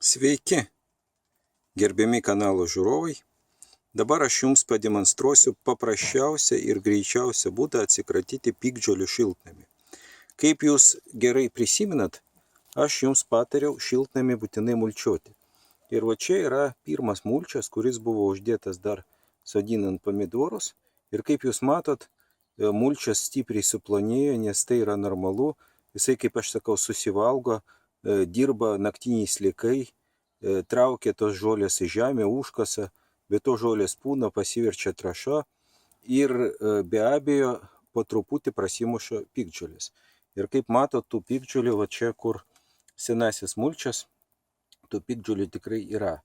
Sveiki, gerbiami kanalo žiūrovai. Dabar aš jums pademonstruosiu paprasčiausią ir greičiausią būdą atsikratyti piktžolių šiltnamį. Kaip jūs gerai prisimenat, aš jums patariau šiltnamį būtinai mulčiuoti. Ir va čia yra pirmas mulčias, kuris buvo uždėtas dar sodinant pomidorus. Ir kaip jūs matot, mulčias stipriai suplonėjo, nes tai yra normalu. Jisai, kaip aš sakau, susivalgo, dirba naktiniai sliekai, traukia tos žolės į žemę, užkasa, bet to žolės pūna, pasiverčia trąša ir be abejo po truputį prasimuša piktžolės. Ir kaip matot, tų piktžolių, va čia kur senasis mulčias, tų piktžolių tikrai yra.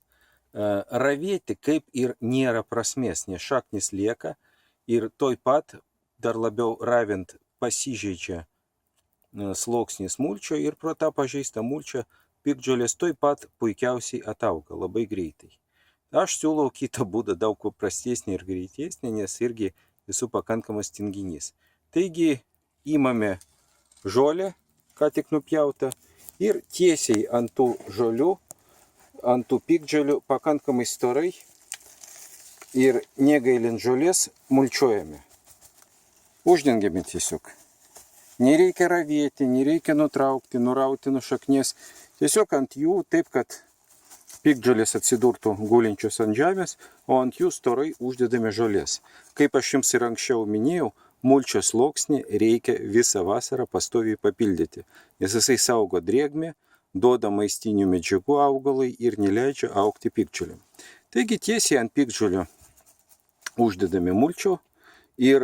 Ravėti kaip ir nėra prasmės, nes šaknis lieka ir toj pat dar labiau ravint pasižeidžia sluoksnis mulčio ir pro tą pažeistą mulčią piktžolės toj pat puikiausiai atauga labai greitai. Aš siūlau kitą būdą daug paprastesnį ir greitesnį, nes irgi esu pakankamas tinginys. Taigi įmame žolę, ką tik nupjautą, ir tiesiai ant tų žolių, ant tų piktžolių pakankamai storai ir negailint žolės mulčiuojame. Uždengiame tiesiog. Nereikia ravėti, nereikia nutraukti, nurauti nuo šaknies. Tiesiog ant jų taip, kad piktžolės atsidurtų gulinčios ant žemės, o ant jų storai uždedame žolės. Kaip aš jums ir anksčiau minėjau, mulčio sluoksnį reikia visą vasarą pastoviai papildyti, nes jisai saugo drėgmę, duoda maistinių medžiagų augalai ir neleidžia augti piktžolėm. Taigi tiesiai ant piktžolių uždedame mulčio ir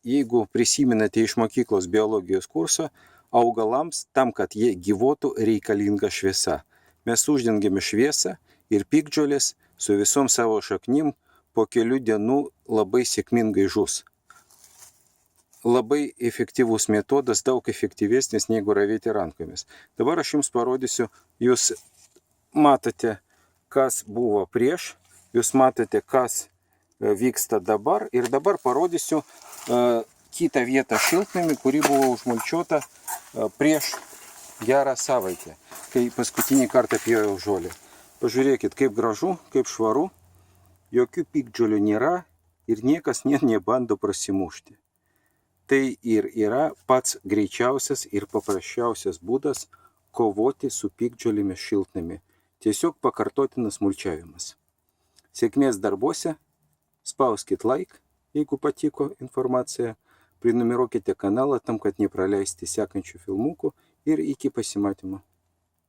jeigu prisimenate iš mokyklos biologijos kurso, augalams tam, kad jie gyvuotų, reikalinga šviesa. Mes uždengiame šviesą ir piktžolės su visom savo šaknim po kelių dienų labai sėkmingai žus. Labai efektyvus metodas, daug efektyvesnis negu ravėti rankomis. Dabar aš jums parodysiu, jūs matote, kas buvo prieš, jūs matote, kas vyksta dabar ir dabar parodysiu kitą vietą šiltnamį, kuri buvo užmulčiuota prieš gerą savaitę, kai paskutinį kartą pjoviau žolę. Pažiūrėkit, kaip gražu, kaip švaru, jokių piktžolių nėra ir niekas net nebando prasimušti. Tai ir yra pats greičiausias ir paprasčiausias būdas kovoti su piktžolėmis šiltnamy. Tiesiog pakartotinas mulčiavimas. Sėkmės darbuose, spauskit like, jeigu patiko informacija, prenumeruokite kanalą tam, kad nepraleisti sekančių filmukų ir iki pasimatymo.